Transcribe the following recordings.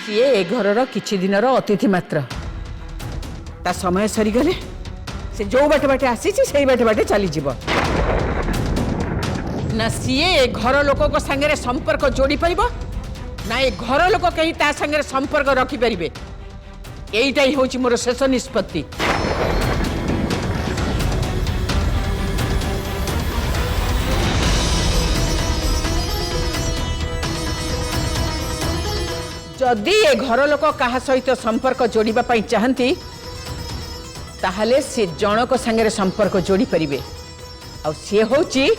सी ए घर किछि दिनर अतिथि मात्र ता समय सरीगले से जो बाटे बाटे आसी से बाटे बाटे चली जीव ना सी ए घर लोक संगे संपर्क जोड़ी पारिबो ना ए घर लोक कहीं ता संगे संपर्क रखी पारिबे एईटा ही होची मोर शेष निष्पत्ति। जदि ए घर लोक कहा सहित संपर्क जोड़िबा पई चाहंती ताहले से जनक संगे संपर्क जोड़ी परिबे आ से होची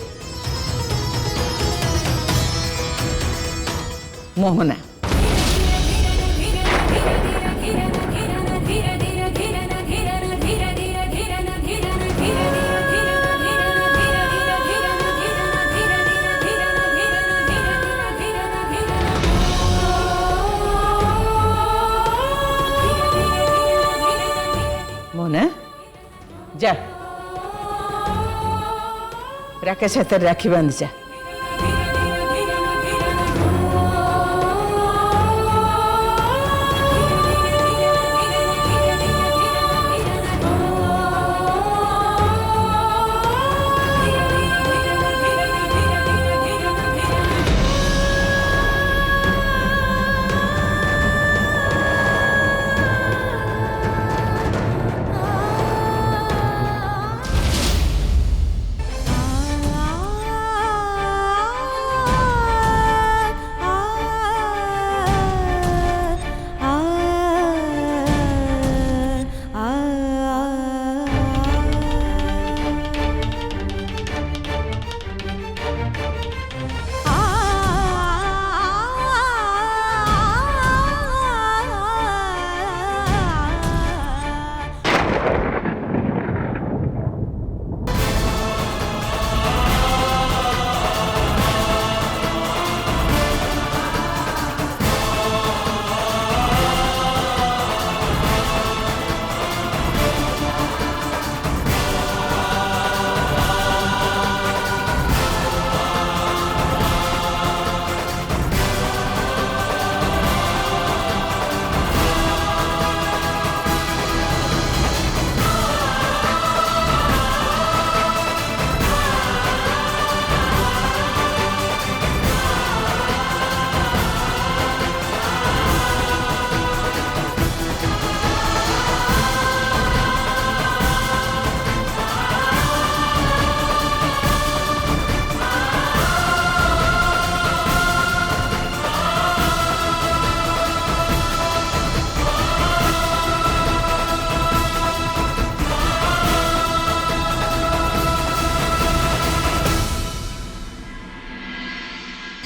मोहना। मोहना जा राकेश हाथ राखी बांध जा।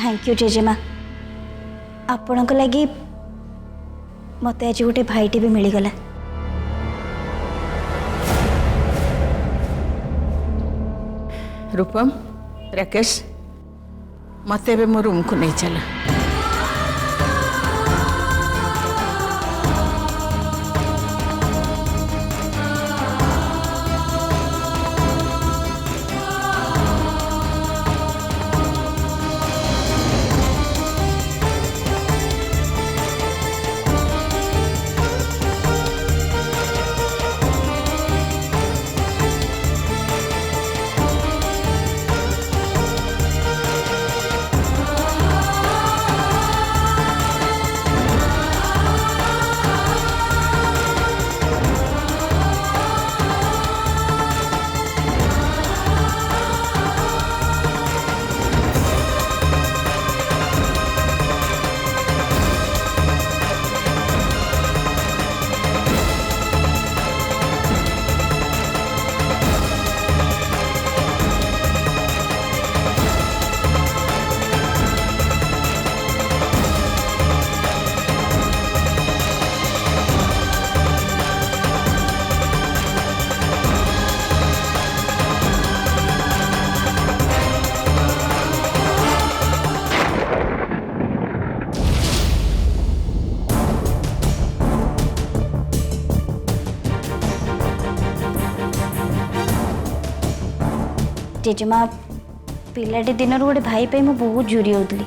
थैंक यू जेजेमा आपण लगी मत आज गोटे भाईटे भी मिलगला। रूपम राकेश मत मो रूम को नहीं चला। जेजेमा पिलाटे दिन गोटे भाई पे मुझे बहुत जुरी होती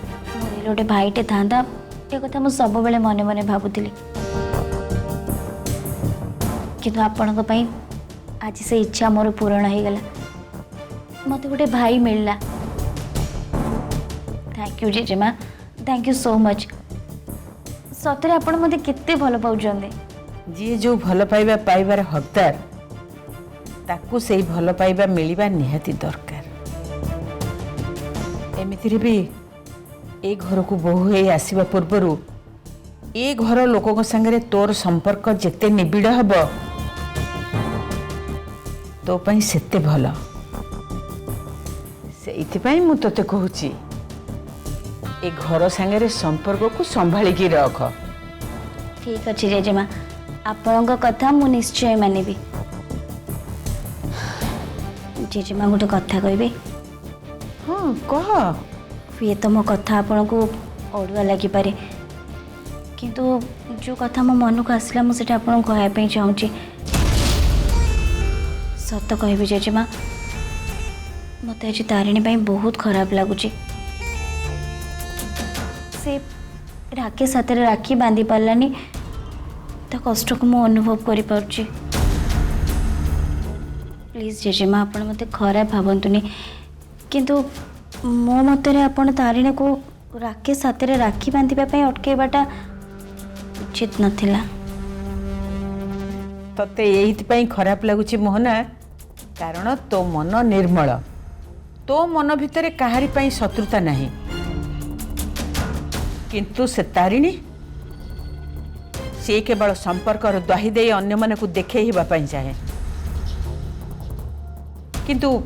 गोटे भाईटे था ए कथा मु सब बेले मने मने भाबुतिली किंतु आपणक पई आज से इच्छा मोर पूर्ण हो गला मते गोटे भाई मिलला थैंक यू जेजेमा थैंक यू सो मच सतरे आपण मते केते भल पाउजंदे जी जो भल पाइबा पाइबार हकदार ताकू से भल पाइबा मिलवा निहाती दरकार एमितिरे भी ए घर को बोहू हो आसवा पूर्वर ए घर लोक संगे तोर संपर्क जेते निबिड़ हब तो पई सेते भल से मु तोते कहूची ए घर संगे संपर्क को संभालिकी रख। ठीक अच्छे जेजेमा आपण कथा मु निश्चय मानिबी जेजेमा गोटे कथा कहबे हाँ कह ये तो मो कथा आपण को अड़ुआ लगी पारे किंतु जो कथा मो मन को आसला मुझे आपन कहवाई चाहूँगी सत कहबी जेजेमा मत आज तारिणी बहुत खराब लगुच से राकेश हाथ में राखी बांधि पारानी ता कष्ट को मु अनुभव कर पार्ची प्लीज जेजेमा आप मत खराब भावतुनि किंतु मो मतरे आपण तारिणी को राकेश हाथ में राखी बांधापी अटकैवाटा उचित नथिला तते यही खराब लगुच मोहना कारण तो मन निर्मल तो मन भितर काहारी पई शत्रुता नहीं किंतु से तारिणी से केवल संपर्क द्वाही दे अन्य मन को देखे हिबा पई चाहे किंतु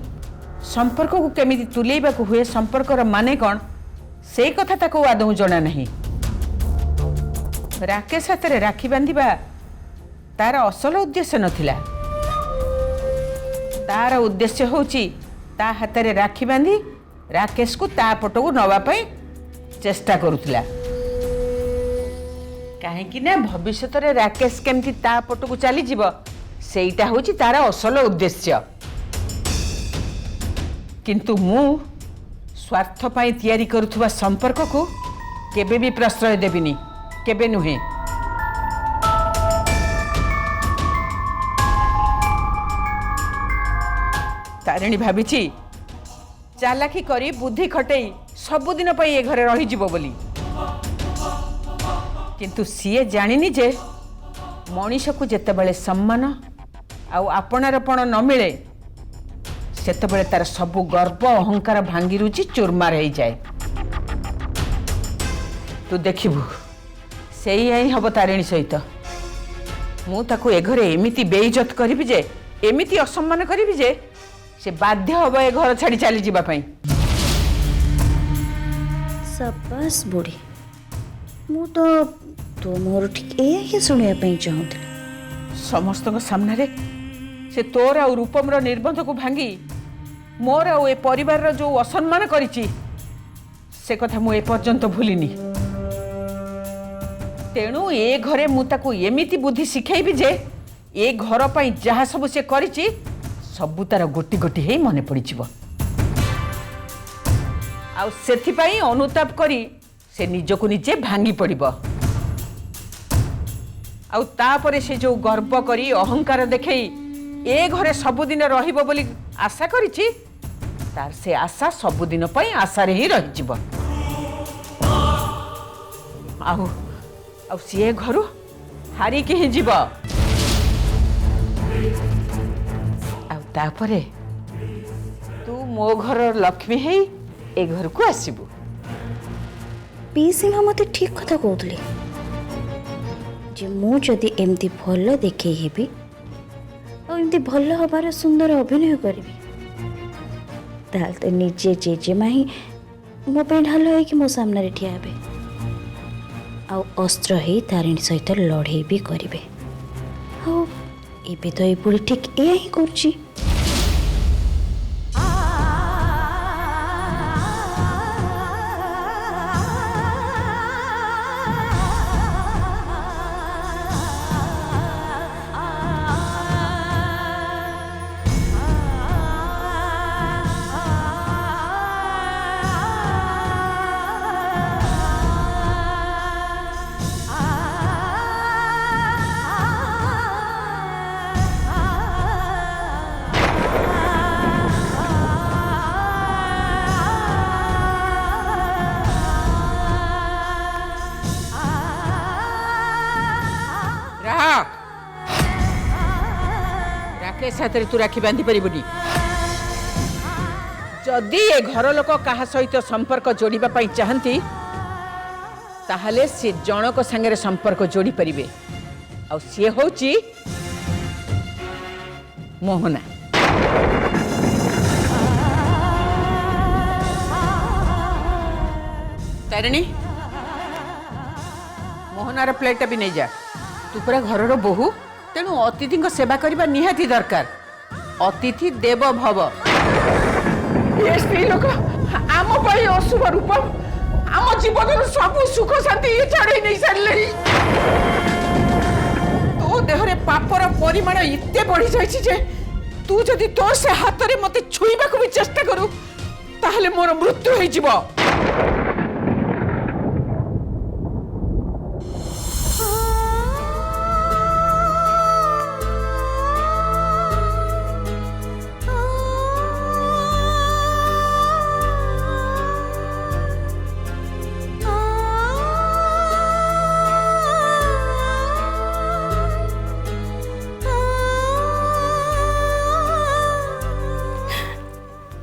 संपर्क को केमिति तुलेबा को हुए संपर्कर माने कौन से कथा ताको आदौ जना नहीं राकेश हाथ में राखी बांधिबा तार असल उद्देश्य नथिला तार उद्देश्य होची ता हाथ में राखी बांधी राकेश को ता पट को नवा पई चेष्टा करुथिला कहीं ना भविष्य रे राकेश केमती ता पट को चली जीव सेटा होची तार असल उद्देश्य किंतु मु स्वार्थ पाई तैयारी करुथुवा संपर्क को केबे भी प्रश्रय देबिनी केबे नुहे तारिणी भाभी चालाकी करी बुद्धि खटई सबुदिन पर ये घरे रही जीव बोली किंतु सीए जानिनी जे मनीष को जेतेबेले सम्मान आपणारपण न मिले सेतेबेले तार सबु गर्व अहंकार भांगी रुची चूरमार हो जाए तू देखिबू से ही हम तारिणी सहित मु ताको ए घरे एमिति बेइज्जत करिबी जे एमिति असम्मान करिबी जे से बाध्य हब ए घर छाड़ी चली जीवा पई सबस बुढ़ी मु तो मोर ठीक ए सुनिया पई चाहूथि समस्त सामने रे से तोर आ रूपम रो निर्बंध को भांगी मोर आ ए परिवार रो जो असम्मान करिची से कथा मु ए पर्यंत भूलिनी तेणु ए घरे मु ताको एमिति बुद्धि शिखाइबी जे ए घर पई जहा सब से करिची सबु तार गोटी गोटी हे मने पड़ी जीव आ सेथि पई अनुताप करी से निजको निजे भांगी पड़िबो आ तापरे से जो गर्व करी अहंकार देखई ए घरे सबुदिन रहिबो बोली आशा करिची तार से आशा सबुदिन पई आशा रे ही रहि जीव आउ आ सी घरु हारी के ही जीव तापरे तू मो घर लक्ष्मी है ए घर को आसबू पी सिंह मते ठीक कथा कहतली जे मु जदि एमती भल देखे हेबी और एमती भल हबार सुंदर अभिनय करबी ताल तो निजे जेजेमा ही मो पे ढाल है कि मो सामने रे ठिया हेबे आ अस्त्र ही तारिणी सहित लड़े भी करिवे आ एबे तो ए बुढ़ी ठीक ए ही करची साथ तू राखी बांधि पारिबुनी जदि ए घर लोक कहा सहित संपर्क जोड़िबा पई चाहंती ताहले से जनक संगे संपर्क जोड़ी परिबे आ सी होची मोहना। तारिणी मोहनार प्लेट भी नहीं जा तू पूरा घर बोहू तेणु अतिथि सेवा करने निहाती दरकार अतिथि देव भव ये स्त्री लोक आम पर अशुभ रूप आम जीवन सब सुख शांति छाड़े नहीं सारे तो देहरे पापर परिमाण एते बढ़ी जाइए तू जदि तोर से हाथ में मत छुईबा भी चेष्टा करू ताहले मोर मृत्यु हो जिवो।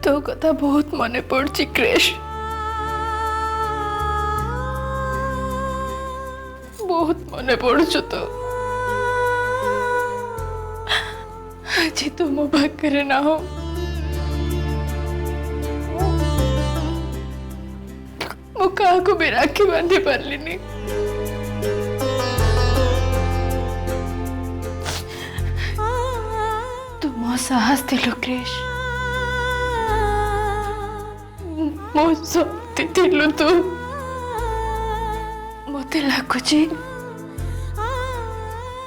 तो कथा बहुत मने पड़ची क्रेश बहुत मने पड़छु तो आज तो मो पाखरे ना हो मो का को भी राखी बांधी पारलिनी तू मो साहस दिलु क्रेश मो शक्ति दिलु तू मते लागुची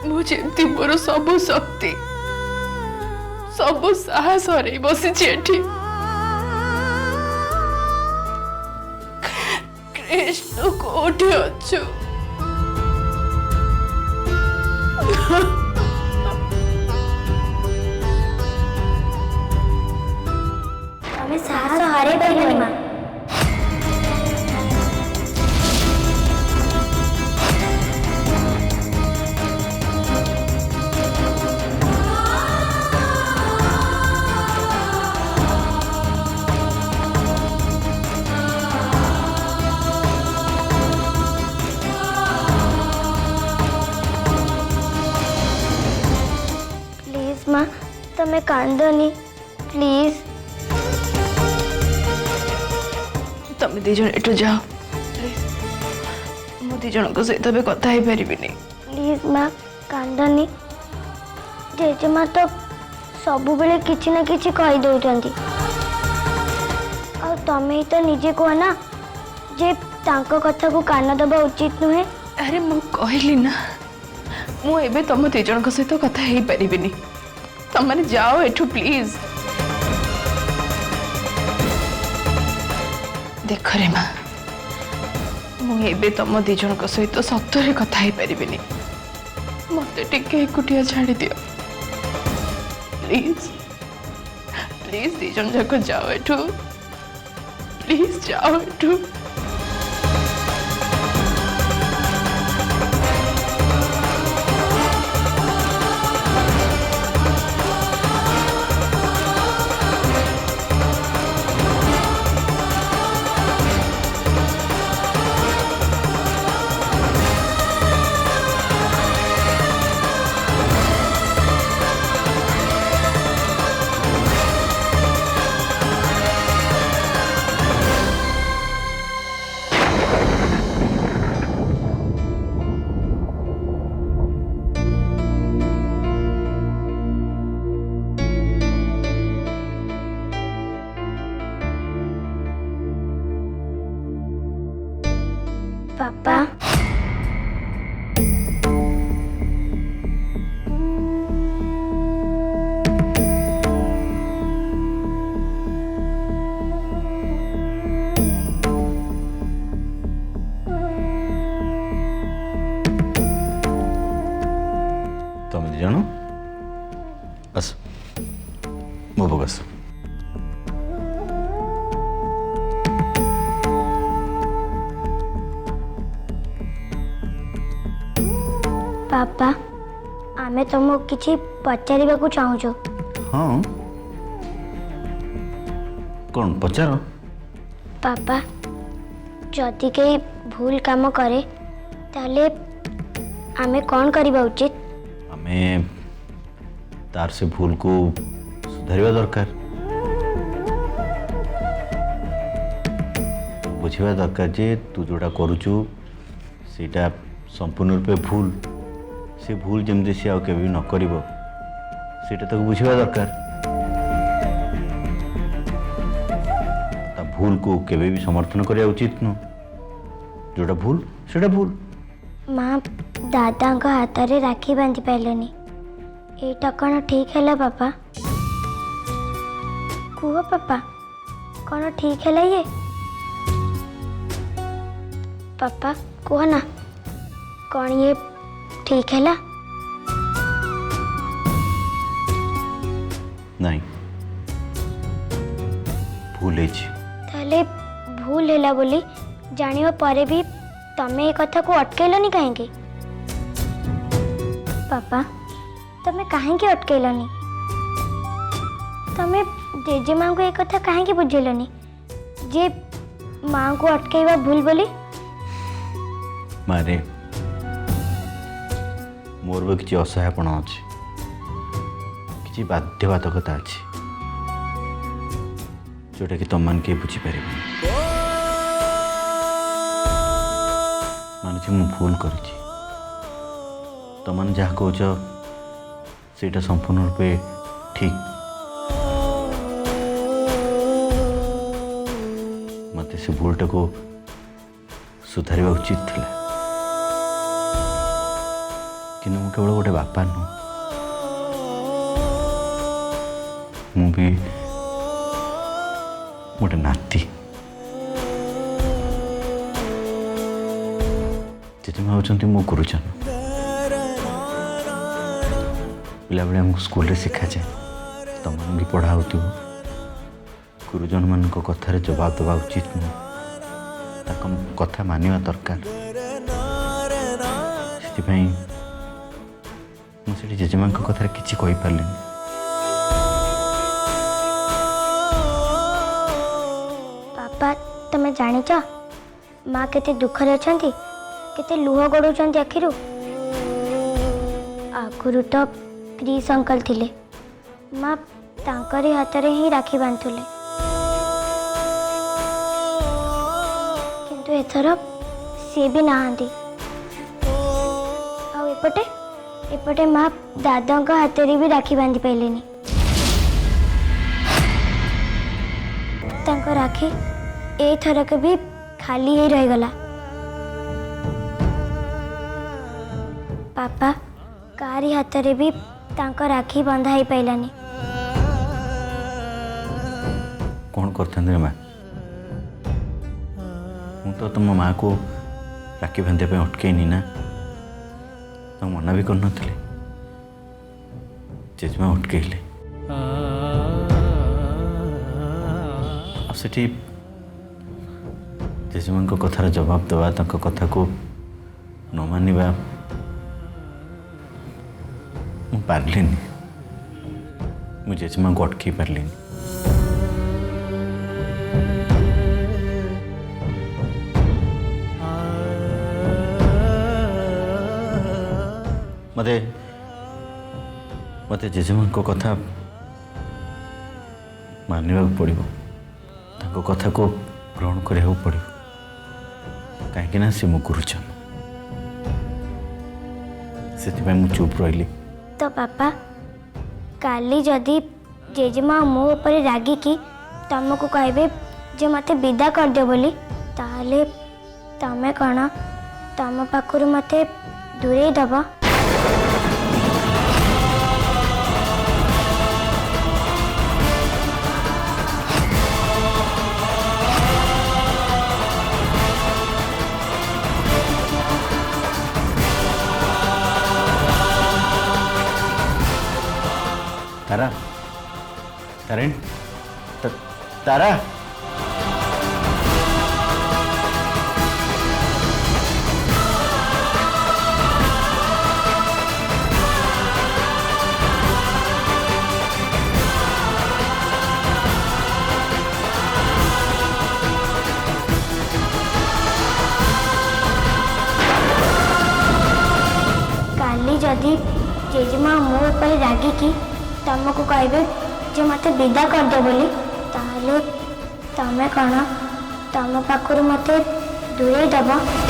मु जेमती मोर सब शक्ति सब साहस हरई बसी एठी कृष्ण कोठे अच्छु हमें साहस हारे पाइबनी मां प्लीज मां तमे कांदनी प्लीज तुम दी जन एटू जाओ प्लीज मु दी जन को सहित भी कथा ही पारिबी नहीं प्लीज मां कांदनी जेजेमा तो सबु बेले किछि ना किछि कहि दउचंती आ तमे ही तो निजे कह ना जे तांको कथा को कान दबा उचित नुहे। अरे मु कहली ना मु एबे तुम दी जन को सहित कथा ही पारिबी नहीं तुम माने जाओ एठू प्लीज। देख रे माँ मुझे तुम दी जन सहित सतरे कथा ही पारिनी मत टिके एकुटिया छाड़ी दियो प्लीज प्लीज दी जन जाक जाओ एठू प्लीज जाओ एठू। पापा तुम दी जानो बस मो बस पापा आमे तुमको किछि पचारिबा को चाहूछु हाँ कौन पचार पापा जदि कहीं भूल काम करे ताले आमे कौन करबा उचित? आमे तार से भूल को सुधारिबा दरकार बुझिबा दरकार जे तू जोड़ा करूचु सेटा संपूर्ण रूपे भूल से भूल जमदे से आउ केबे न करिवो सेटा तक बुझिबा दरकार ता भूल को केबे भी समर्थन करिया उचित न जोड़ा भूल सेटा भूल माँ दादा का हाथ रे राखी बांधि पाइलनी एटा कौन ठीक है पापा? कुह पापा कौन ठीक है ये? पापा कुह ना कौन ये ठीक है? नहीं भूल है ताले भूल है बोली जानिबा परे भी तमे ए कथा को अटकेलनी कहीं? पापा तमे कहीं अटकेलनी? तमे जेजे माँ को एक कथा कहीं बुझेलनी जे माँ को अटकेवा भूल बोली? मारे मोर भी किसी असहायपण अच्छे किसी बाध्यबाधकता अच्छी जोटा कि तुम मन के बुझीपार मानुच मु भूल कर तुम जहाँ कह सेटा संपूर्ण रूपे ठीक मत से भूलटा को सुधारिबा उचित थिला कि मु केवल गोटे बापा नुह मु भी गोटे नाती जेजेमा होचंती मो गुरुजन पिला बेले हमको स्कूल शिखा जाए तुम भी पढ़ा हो गुरुजन मान कथार जवाब देवा उचित नुह कथा मानिबा दरकार से मुझे जेजेमा कथार किसी कही पारे पापा तमे जानिच माँ केते दुख रे अछंती केते लुह गड़ुचंती आखिरु आगुरु तो क्रिस अंकल थिले माँ तांकरी हाथ रे ही राखी बांधुले किंतु एथर सी भी नहांती आ एपटे एपटे माँ दादा हाथ रे भी राखी बांधि पाइलेनी तांको राखी ए थरक भी खाली ही रह गला पापा कारी हाथ रे भी तांको राखी बंधा ही पाइलानी कौन करते माँ मु तो तुम माँ को राखी बांधे अटकईनी ना तो मना भी करन जेजेमा अटकईले आठी जेजेमा कथार जवाब देवा कथा को न मानिबा पारलिनी मु जेजेमा को अटकई पारलिनी मते मते जेजेमा कथा मानिबा पड़ो ताको कथा को ग्रहण करा पड़ो कहीं सी मो गुरुजन से मु चुप रही तो पापा काली जदि जेजेमा मो ऊपर रागी की तुमको कहबे जे मते विदा कर दे बोली ताले तमे कौन तम पाखरु मते दूरे दबा? तारा तारेन तारा जदि जेजेमा मो ऊपर रागिकी तुमको कहबे जे मत विदा करदे बोली ताहले तमें कौन तुम पाखर मत दूरे दब